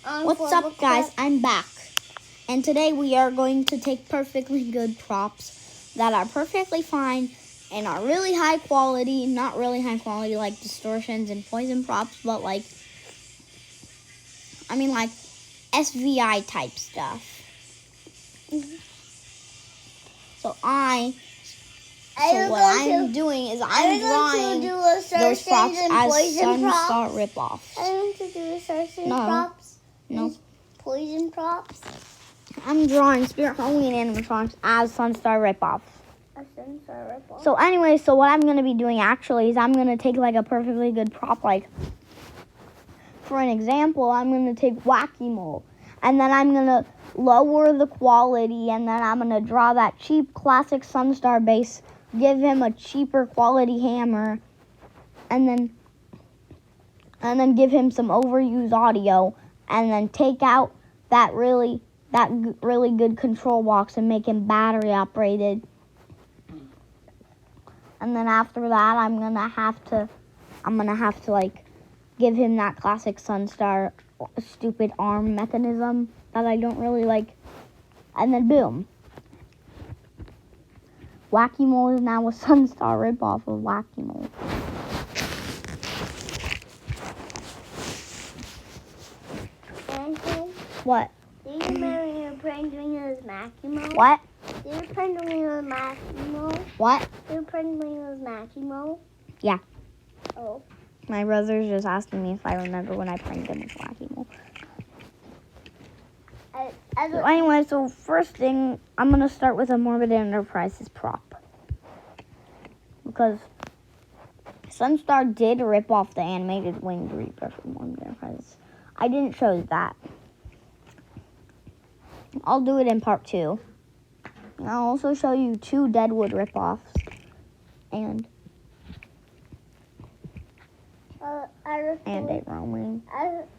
What's up, guys? I'm back. And today we are going to take perfectly good props that are perfectly fine and are really high quality. Not really high quality like distortions and poison props, but like SVI type stuff. So what I'm doing is I'm drawing those props as sunstar ripoffs. I want to do props. No. Poison props. I'm drawing Spirit Halloween animatronics as sunstar ripoffs. So anyway, so what I'm going to be doing actually is I'm going to take like a perfectly good prop, like for an example, I'm going to take Wacky Mole, and then I'm going to lower the quality, and then I'm going to draw that cheap classic sunstar base, give him a cheaper quality hammer, and then give him some overused audio, and then take out that really good control box and make him battery operated. And then after that, I'm gonna have to like give him that classic sunstar stupid arm mechanism that I don't really like. And then boom. Wacky Mole is now a sunstar ripoff of Wacky Mole. What? Do you remember your penguin was Wacky Mole? What? Do your penguin was Wacky Mole? What? Do your penguin was Wacky Mole? Yeah. Oh. My brother's just asking me if I remember when I pranked him with Wacky Mole. So anyway, so first thing, I'm going to start with a Morbid Enterprises prop. Because Sunstar did rip off the animated Winged Reaper from Morbid Enterprises. I didn't show you that. I'll do it in part 2. And I'll also show you 2 Deadwood ripoffs. And a roaming.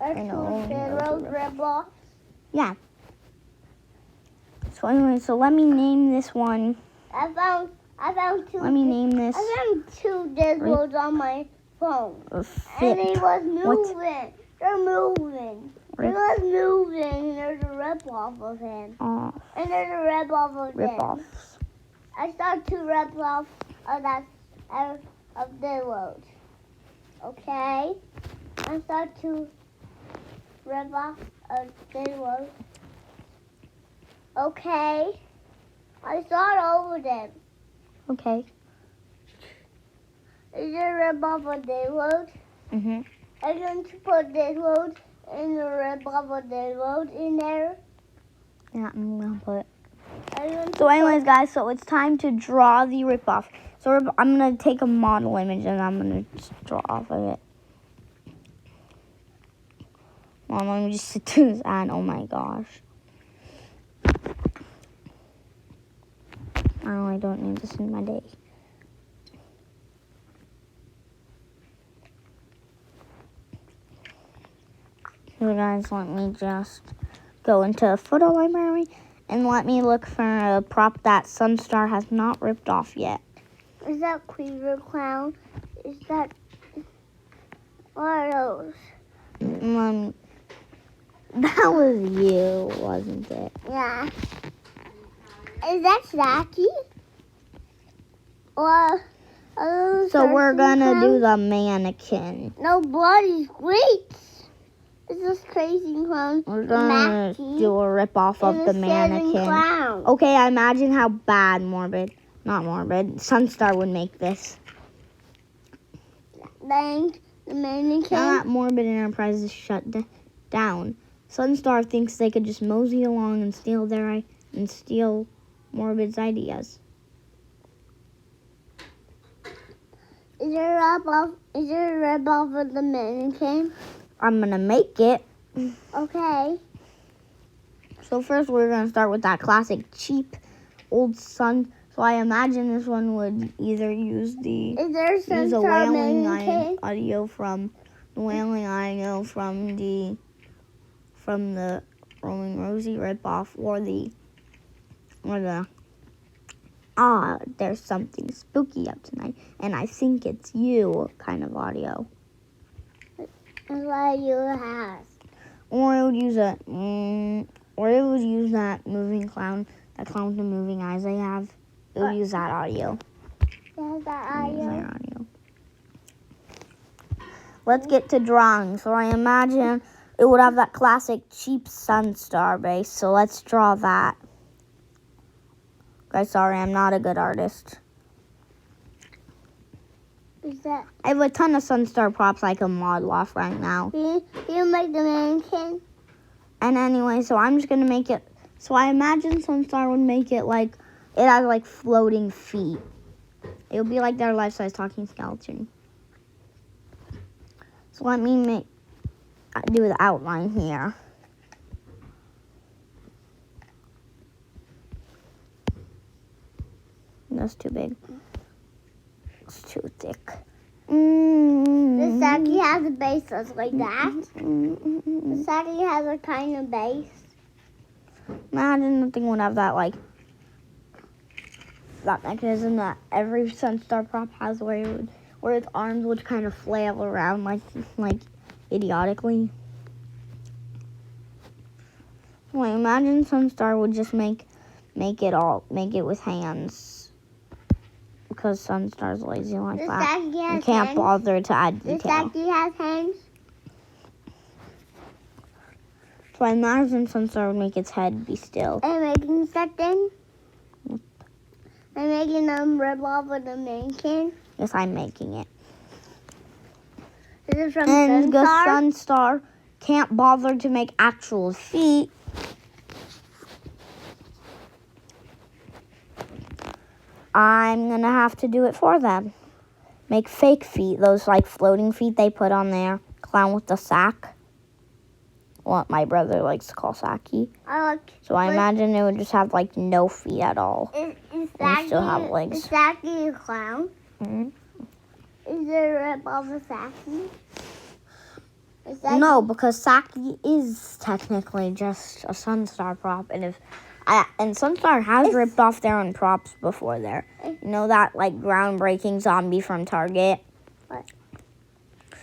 Ripoff. Yeah. So anyway, so let me name this one. I found 2. Let me name this. I found 2 Deadwoods on my phone. And it was moving. What? They're moving. It was moving, and there's a ripoff of him. Oh. And there's a ripoff of him. Ripoffs. I saw 2 ripoffs of Deadwood. Okay? I saw 2 ripoffs of Deadwood. Okay? I saw all of them. Okay. Is there a ripoff of Deadwood? Mm-hmm. I'm going to put Deadwood and the ripoff of Deadwood in there. Yeah, I'm going to put. So anyways, guys, so it's time to draw the ripoff. So I'm going to take a model image and I'm going to just draw off of it. Well, let me just sit through this ad. Oh my gosh. I don't need this in my day. So guys, let me just go into a photo library and let me look for a prop that Sunstar has not ripped off yet. Is that Cleaver Clown? Is that... What are those? That was you, wasn't it? Yeah. Is that Zacky? Or... So we're gonna do the mannequin. No, bloody great. It's this crazy clown. We're gonna do a rip-off of the mannequin. Clown. Okay, I imagine how bad Sunstar would make this. Then the mannequin. Now that Morbid Enterprise is shut down, Sunstar thinks they could just mosey along and steal Morbid's ideas. Is there a ripoff of the mannequin? I'm gonna make it. Okay. So first we're gonna start with that classic cheap old Sun. So I imagine this one would either use a wailing audio from the wailing audio from the Rolling Rosie ripoff or the there's something spooky up tonight and I think it's you kind of audio. What you have? Or it would use that moving clown, that clown with the moving eyes they have. It would use that audio. There's that audio. Let's get to drawing. So I imagine it would have that classic cheap sunstar base. So let's draw that. Guys, sorry, I'm not a good artist. Is that? I have a ton of sunstar props I can model off right now. You make the mannequin? And anyway, so I'm just going to make it. So I imagine Sunstar would make it like, it has like floating feet. It would be like their life-size talking skeleton. So let me do the outline here. That's too big. It's too thick. The Saki has a base that's like that. The Saki has a kind of base. Imagine the thing would have that like that mechanism that every Sunstar prop has, where its arms would kind of flail around like idiotically. Well, imagine Sunstar would just make it with hands, because Sunstar's lazy like that. You can't bother to add detail. The Saki has hands. So I imagine Sunstar would make its head be still. I'm making something. I'm making a rip off of the mannequin. Yes, I'm making it. This is from And the Sunstar. Sunstar can't bother to make actual feet. I'm going to have to do it for them. Make fake feet, those like floating feet they put on their clown with the sack. What my brother likes to call Saki. So I imagine it would just have like no feet at all. Is and still have legs. Is Saki a clown? Mm-hmm. Is there a rip off of Saki? No, because Saki is technically just a Sunstar prop, and Sunstar has ripped off their own props before there. You know that like groundbreaking zombie from Target? What?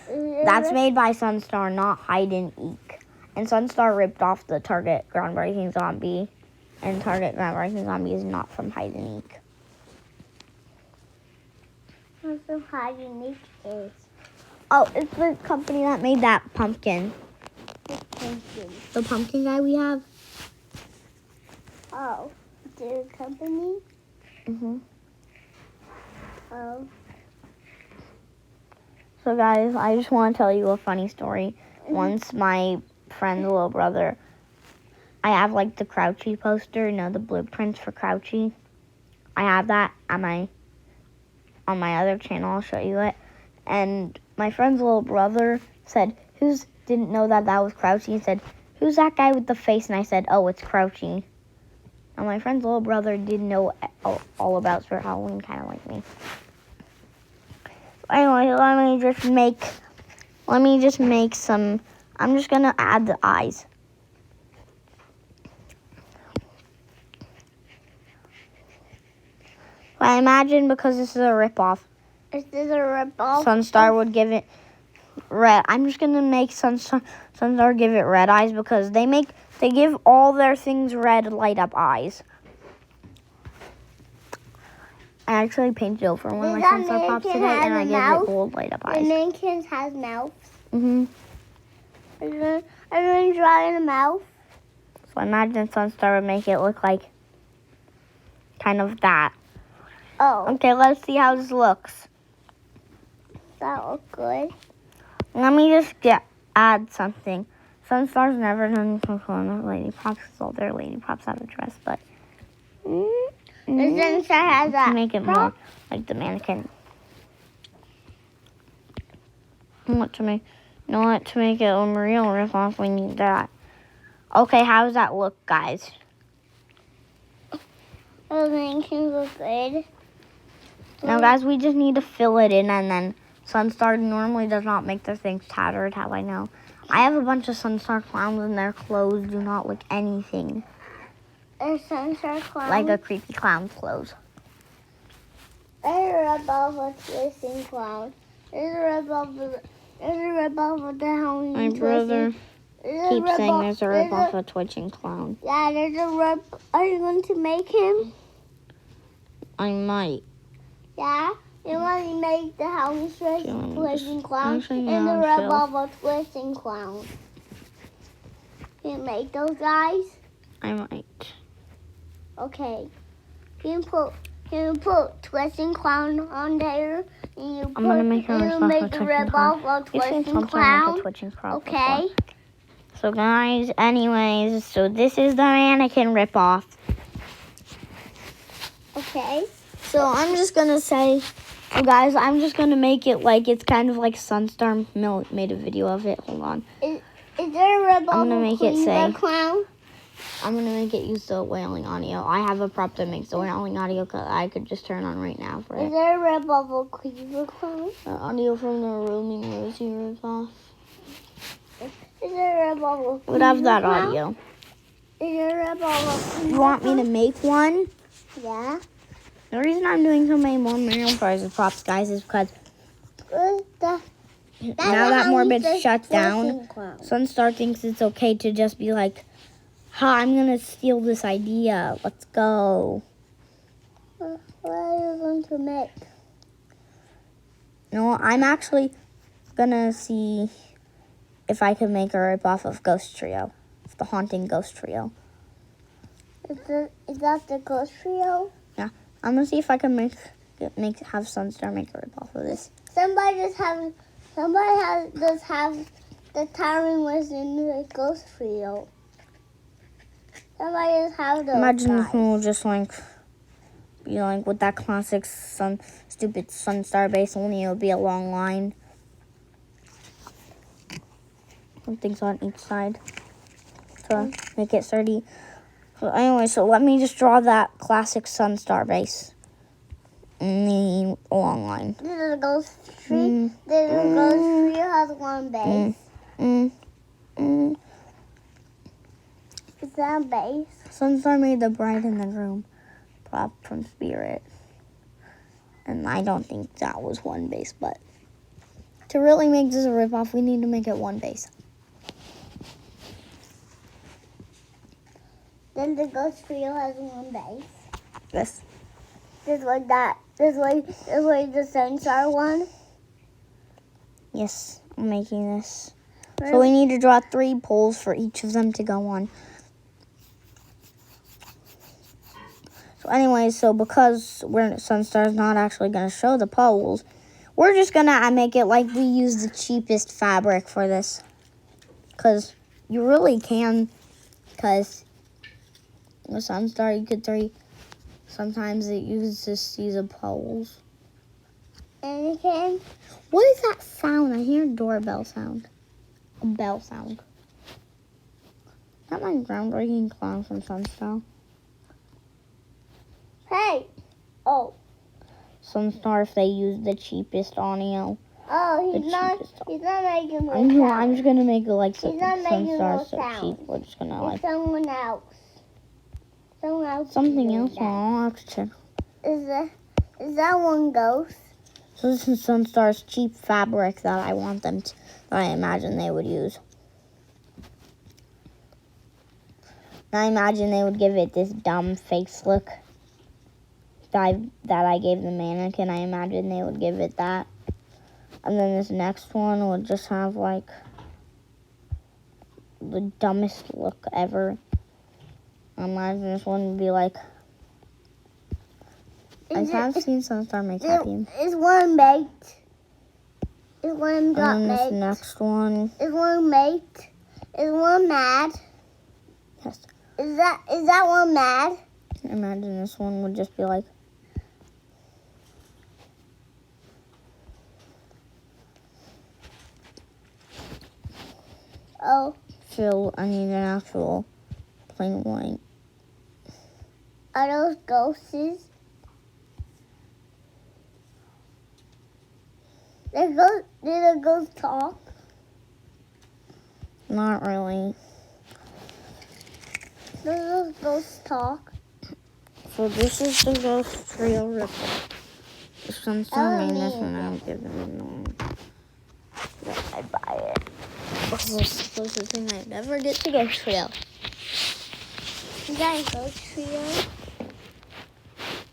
That's made by Sunstar, not Hide and Eek. And Sunstar ripped off the Target groundbreaking zombie, and Target groundbreaking zombie is not from Hide and Eek. What's the Hide and Eek is? Oh, it's the company that made that pumpkin. Pumpkin. The pumpkin guy we have. Oh, the company? Mhm. Oh. So guys, I just want to tell you a funny story. Once my friend's little brother, I have like the Crouchy poster, the blueprints for Crouchy. I have that on my other channel. I'll show you it. And my friend's little brother said, didn't know that was Crouchy. He said, "Who's that guy with the face?" And I said, "Oh, it's Crouchy." And my friend's little brother didn't know all about Spirit Halloween, kind of like me. Anyway, let me just make some. I'm just gonna add the eyes. I imagine, because this is a ripoff, Is this a rip-off? Sunstar would give it red. I'm just gonna make Sunstar give it red eyes, because they give all their things red light up eyes. I actually painted over one of my Sunstar props today, and I gave it gold light up eyes. The mannequin has mouths. Mhm. Are you going to draw in a mouth? So I imagine Sunstar would make it look like kind of that. Oh, Okay, let's see how this looks. that looks good. Let me just add something. Sunstar's never done lady props, because all their lady props have a dress, but The Sunstar has that. to make it more like the mannequin. To make it a real rip-off, we need that. Okay, how does that look, guys? The mannequin looks good. Now, guys, we just need to fill it in, and then Sunstar normally does not make their things tattered, how I know. I have a bunch of Sunstar clowns, and their clothes do not look anything A Sunstar clown. like a creepy clown's clothes. There's a rip-off of Twisting Clown. There's a rip-off of the Halloween My brother. Twisting. keep saying there's a rip-off of Twitching Clown. Yeah, there's a rip. Are you going to make him? I might. Yeah? You want to make the house Twitching Clown you and the how I rip-off of Twitching Clown. Can you make those guys? I might. Okay. You put Twitching Clown on there. And I'm gonna make a rip-off of Twitching Clown. Okay. So guys, anyways, so this is the mannequin ripoff. Okay. So I'm just gonna say, so guys, I'm just gonna make it like it's kind of like Sunstar made a video of it. Hold on. Is there a rip-off I'm gonna make it say. Clown? I'm gonna make it use the wailing audio. I have a prop that makes the wailing audio that I could just turn on right now for Is it. there a rip-off of Cleaver Clown? Audio from the Roaming Rosie ripoff. Is there a rip-off of Would have that Clown? audio. Is there a rip-off of You want me to make one? Yeah. The reason I'm doing so many more Mario Bros. Props, guys, is because now that Morbid's shut down, Sunstar thinks it's okay to just be like, ha, I'm going to steal this idea. Let's go. What are you going to make? No, I'm actually going to see if I can make a ripoff of Ghost Trio, the Haunting Ghost Trio. Is that the Ghost Trio? Yeah, I'm going to see if I can have Sunstar make a ripoff of this. Somebody does have the Towering Wizard in the Ghost Trio. Somebody does have those. Imagine guys. who just like be like with that classic stupid Sunstar base, only it would be a long line. Some things on each side to make it sturdy. So anyway, so let me just draw that classic Sunstar base in the long line. This is a Ghost Tree. This Ghost Trio has one base. Is that a base? Sunstar made the bride in the room prop from Spirit. And I don't think that was one base, but to really make this a ripoff, we need to make it one base. Then the Ghost Trio has one base. Yes. Just like that. Just like the Sunstar one. Yes, I'm making this. So we need to draw 3 poles for each of them to go on. So anyway, so because Sunstar's not actually going to show the poles, we're just going to make it like we use the cheapest fabric for this. Because you really can, because with Sunstar you could sometimes it uses these poles. And you can. What is that sound? I hear a doorbell sound. A bell sound. Is that my groundbreaking clown from Sunstar? Hey. Oh. Sunstar if they use the cheapest audio. Oh, he's not making no sound. I'm just gonna make it like He's not making Sunstar no so sound. cheap. We're just gonna It's like someone else. Someone else. something is else. doing that. I'll have to check. Is that one ghost? So this is Sunstar's cheap fabric that I want them to, that I imagine they would use. And I imagine they would give it this dumb face look that I gave the mannequin. I imagine they would give it that. And then this next one would just have like the dumbest look ever. I imagine this one would be like, I have seen Sunstar make happy. Is one baked? Is one got And then this baked? next one. Is one baked? Is one mad? Yes. Is that one mad? I imagine this one would just be like, Oh. Phil, I need an actual plain white. Are those ghosts? Did the ghosts talk? Not really. Did those ghosts talk? So this is the Ghost Trio ripple. This one's still made this one. I don't give them a name. But I buy it. This is the closest thing I never get to Ghost Trio. Is that a ghost trio?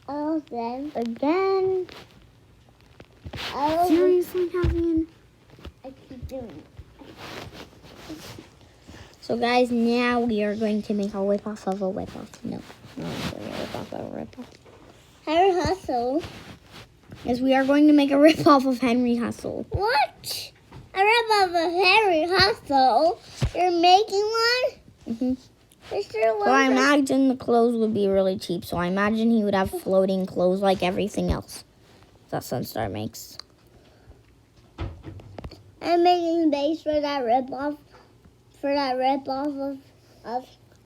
All of them. Again? All of them. Seriously, Kathleen? I keep doing it. So guys, now we are going to make a rip-off of a rip-off. No, not actually a rip-off of a rip-off. Harry Hustle. Yes, we are going to make a rip-off of Henry Hustle. What? A rip-off of Harry Hustle? You're making one? Mm-hmm. Is there one? So I imagine the clothes would be really cheap. So I imagine he would have floating clothes like everything else that Sunstar makes. I'm making base for that rip-off. For that rip-off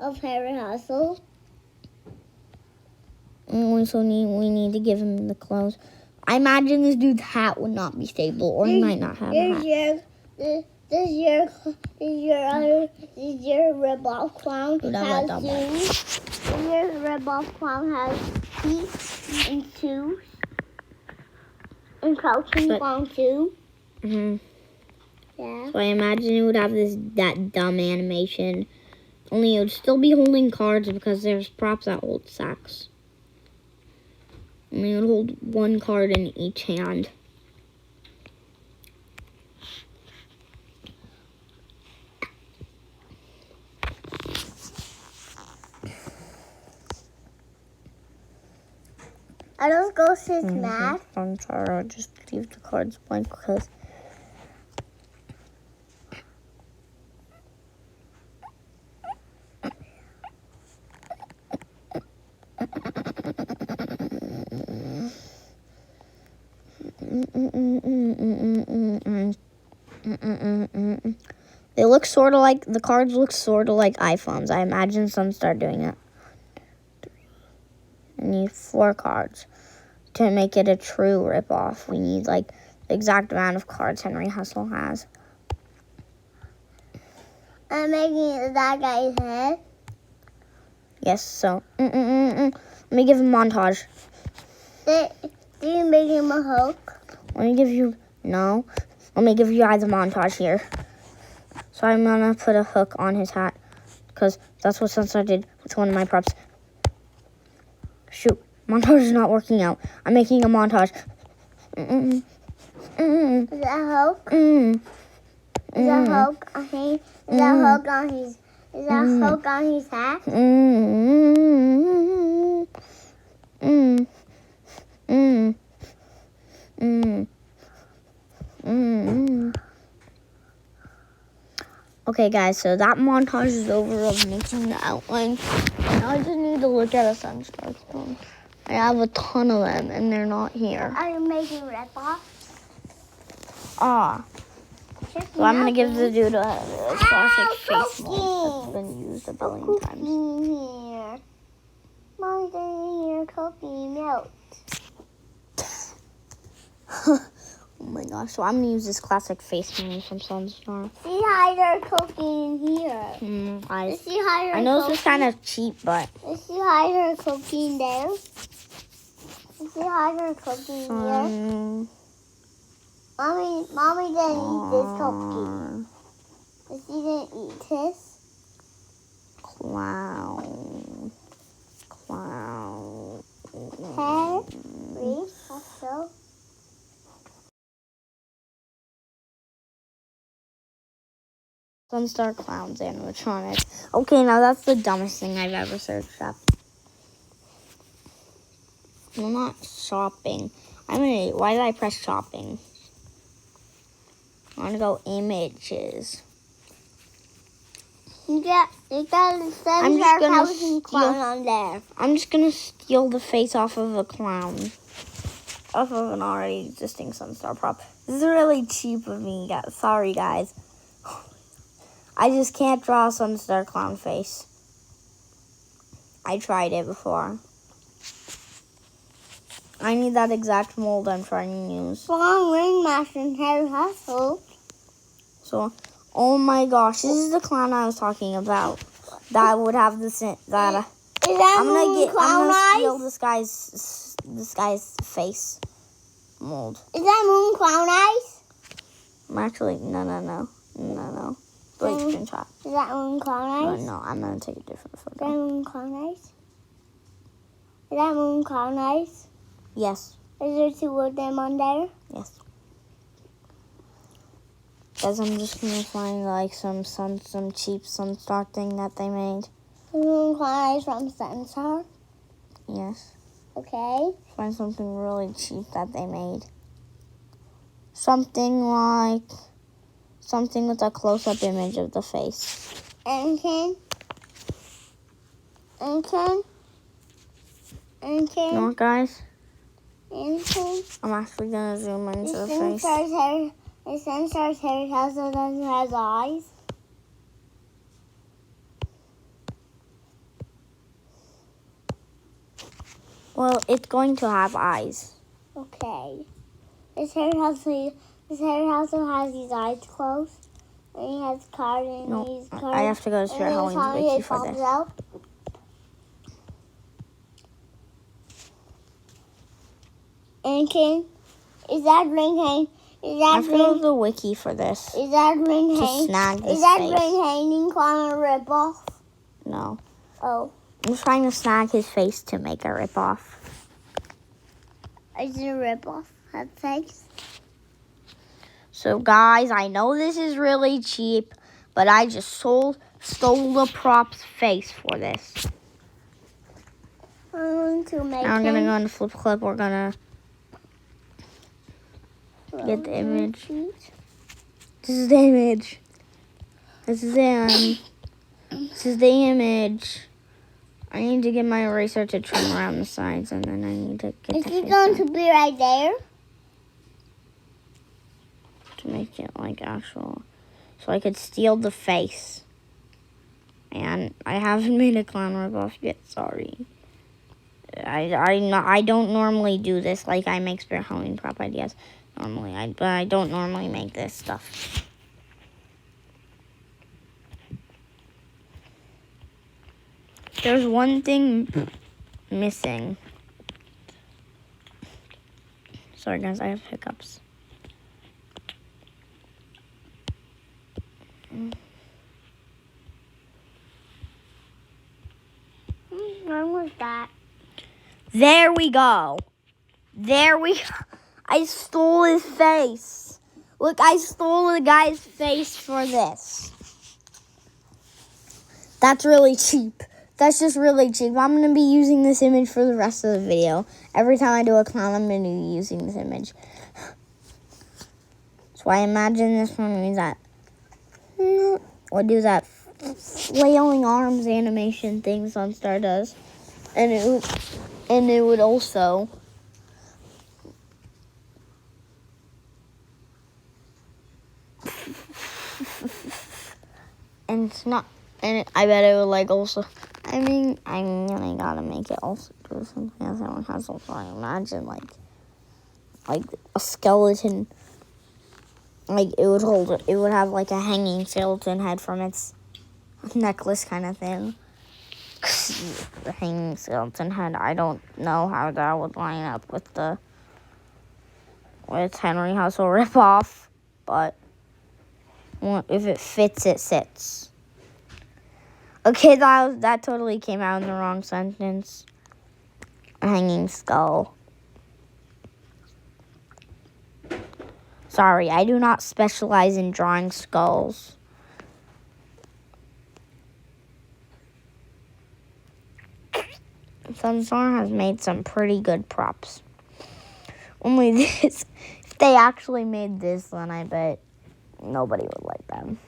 of Harry Hustle. And we need to give him the clothes. I imagine this dude's hat would not be stable, or he might not have a hat. This year rip-off clown has shoes. This year's rip-off clown has feet and shoes. And crouching clown too. Mm-hmm. Yeah. So I imagine it would have that dumb animation. Only it would still be holding cards because there's props that hold sacks. Only it would hold one card in each hand. I don't go sit mad. I'm sorry, I'll just leave the cards blank because they look sort of like, the cards look sort of like iPhones. I imagine Sunstar doing it. We need 4 cards to make it a true ripoff. We need like the exact amount of cards Henry Hustle has. I'm making that guy's head. Yes, so let me give him montage. Do you make him a hook? Let me give you guys a montage here. So I'm gonna put a hook on his hat because that's what Sunstar did with one of my props. Shoot, montage is not working out. I'm making a montage. Is that a hook? Is that a hook on his? Is that a hook on his? Is that a hook on his hat? Okay, guys, so that montage is over of making the outline. Now I just need to look at a sunstar clone. I have a ton of them, and they're not here. Are you making rip-off? So I'm gonna give the dude a classic face mold that's been used a billion times. Here. Mommy doesn't hear cookie melt. Oh my gosh, so I'm gonna use this classic face mold from Sunstar. See how they're cooking here. I See how they're know this is kind of cheap, but see how they're cooking there. See how they're cooking here. Mommy didn't eat this cookie. She didn't eat this. Clown. Harry Hustle. Sunstar Clowns animatronics. Okay, now that's the dumbest thing I've ever searched up. I'm not shopping. Why did I press shopping? I want to go images. You got a $7,000 clown on there. I'm just gonna steal the face off of a clown. Off of an already existing Sunstar prop. This is really cheap of me, guys. Sorry, guys. I just can't draw a Sunstar clown face. I tried it before. I need that exact mold I'm trying to use. Long ringmaster and Harry Hustle. So, oh my gosh, this is the clown I was talking about. That would have the Is that I'm gonna steal this guy's face mold. Is that moon clown eyes? Actually, no. Wait, screenshot. Is that moon clown eyes? No, I'm gonna take a different photo. Is that moon clown eyes? Is that moon clown eyes? Yes. Is there two of them on there? Yes. Guys, I'm just gonna find like some cheap sunstar thing that they made. The moon clown eyes from Sunstar? Yes. Okay. Find something really cheap that they made. Something with a close-up image of the face. Anakin? You know what, guys? Anakin? I'm actually gonna zoom into the face. The Sunstar's hair also doesn't have eyes. Well, it's going to have eyes. Okay. His hair also has these eyes closed. And he has card and he's card. I have to go to Spirit Halloween's wiki for this. Out. Anakin, is that ring hanging? I have to go to the wiki for this. Is that ring to hanging? snag this Is that face. ring hanging on a ripoff? No. Oh. I'm trying to snag his face to make a ripoff. Is it a ripoff? That face? So guys, I know this is really cheap, but I just stole the prop's face for this. I'm going to make Now I'm gonna go into Flip Clip. We're gonna get the image. This is the image. This is him. This is the image. I need to get my eraser to trim around the sides, and then I need to get Is the it face going on to be right there? to make it like actual, so I could steal the face. And I haven't made a clown ripoff yet. Sorry. I don't normally do this. Like, I make Spirit Halloween prop ideas normally, but I don't normally make this stuff. There's one thing missing. Sorry guys, I have hiccups. When was that? There we go. I stole his face. Look, I stole the guy's face for this. That's really cheap. That's just really cheap. I'm going to be using this image for the rest of the video. Every time I do a clown, I'm going to be using this image. So I imagine this one means that. What do that flailing arms animation thing Sunstar does. And it would also and it's not, and I bet it would like also, I really gotta make it also do something else. Everyone has also, I imagine like a skeleton, like it would have like a hanging skeleton head from its necklace kind of thing. The hanging skeleton head, I don't know how that would line up with Henry Hustle ripoff, but if it fits, it sits. Okay, that totally came out in the wrong sentence. A hanging skull. Sorry, I do not specialize in drawing skulls. Sunstar has made some pretty good props. Only this, if they actually made this, then I bet nobody would like them.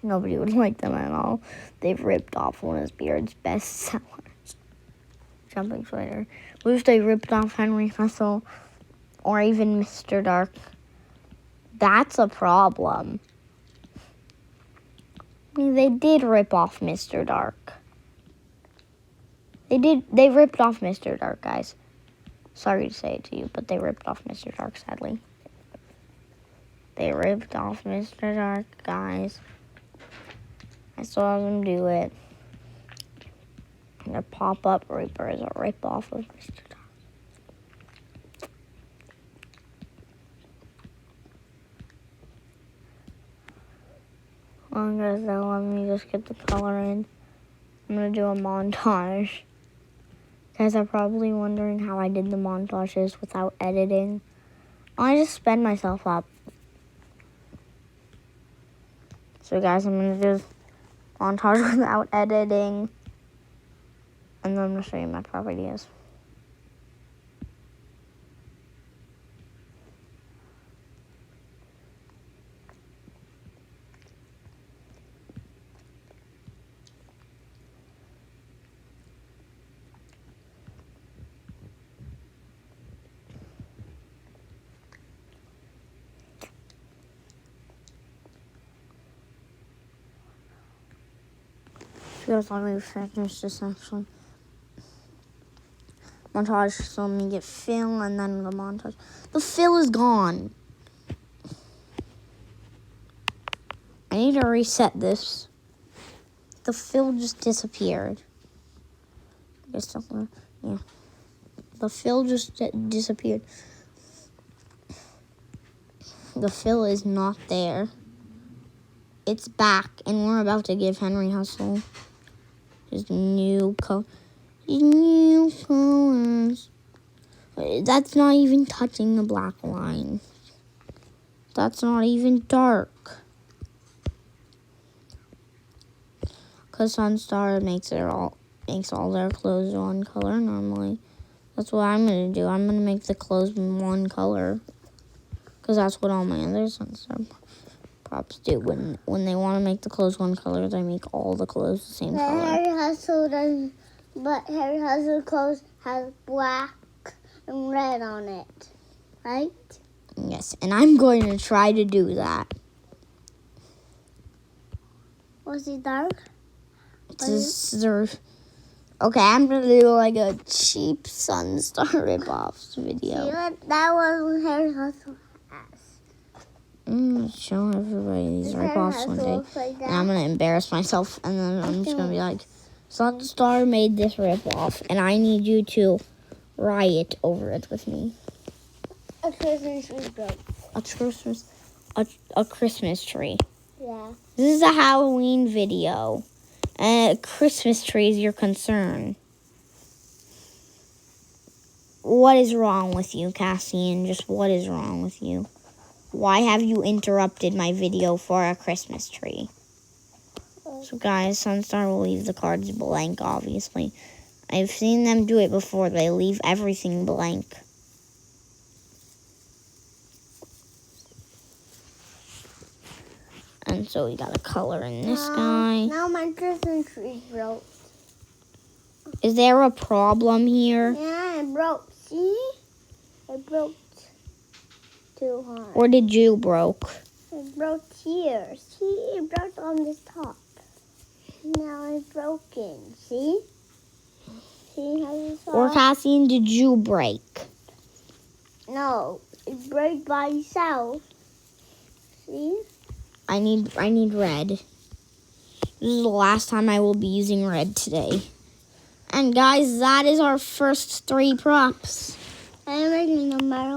Nobody would like them at all. They've ripped off one of Beard's best sellers. Jumping Spider. What if they ripped off Henry Hustle or even Mr. Dark? That's a problem. I mean, they did rip off Mr. Dark. They ripped off Mr. Dark, guys. Sorry to say it to you, but they ripped off Mr. Dark, sadly. They ripped off Mr. Dark, guys. I saw them do it. And their pop-up Reaper is a rip-off of Mr. Dark. on, guys, now let me just get the color in. I'm going to do a montage. Guys are probably wondering how I did the montages without editing. I just sped myself up. So guys, I'm going to do montage without editing. And then I'm going to show you my properties. Guys, let me finish this actually. Montage, so let me get fill and then the montage. The fill is gone. I need to reset this. The fill just disappeared. I guess yeah. The fill just disappeared. The fill is not there. It's back, and we're about to give Henry Hustle his new colors. That's not even touching the black line. That's not even dark. Because Sunstar makes all their clothes one color normally. That's what I'm gonna do. I'm gonna make the clothes one color. Because that's what all my other Sunstar props do. When they want to make the clothes one color, they make all the clothes the same color. But Harry Hustle clothes has black and red on it, right? Yes, and I'm going to try to do that. Was it dark? Okay, I'm going to do like a cheap Sunstar ripoffs video. See, that was Harry Hustle has. I'm going to show everybody these ripoffs one day. And I'm going to embarrass myself, and then I'm just going to be like, Sunstar made this ripoff, and I need you to riot over it with me. A Christmas tree broke. A Christmas tree. Yeah. This is a Halloween video. And a Christmas tree is your concern. What is wrong with you, Cassian? Just what is wrong with you? Why have you interrupted my video for a Christmas tree? So guys, Sunstar will leave the cards blank, obviously. I've seen them do it before. They leave everything blank. And so we got a color in this guy. Now my Christmas tree broke. Is there a problem here? Yeah, it broke. See? It broke too hard. Or did you broke? It broke here. See? It broke on this top. Now it's broken. See? See how you saw? Or Cassian, did you break? No, it broke by itself. See? I need red. This is the last time I will be using red today. And guys, that is our first 3 props. I'm making a metal.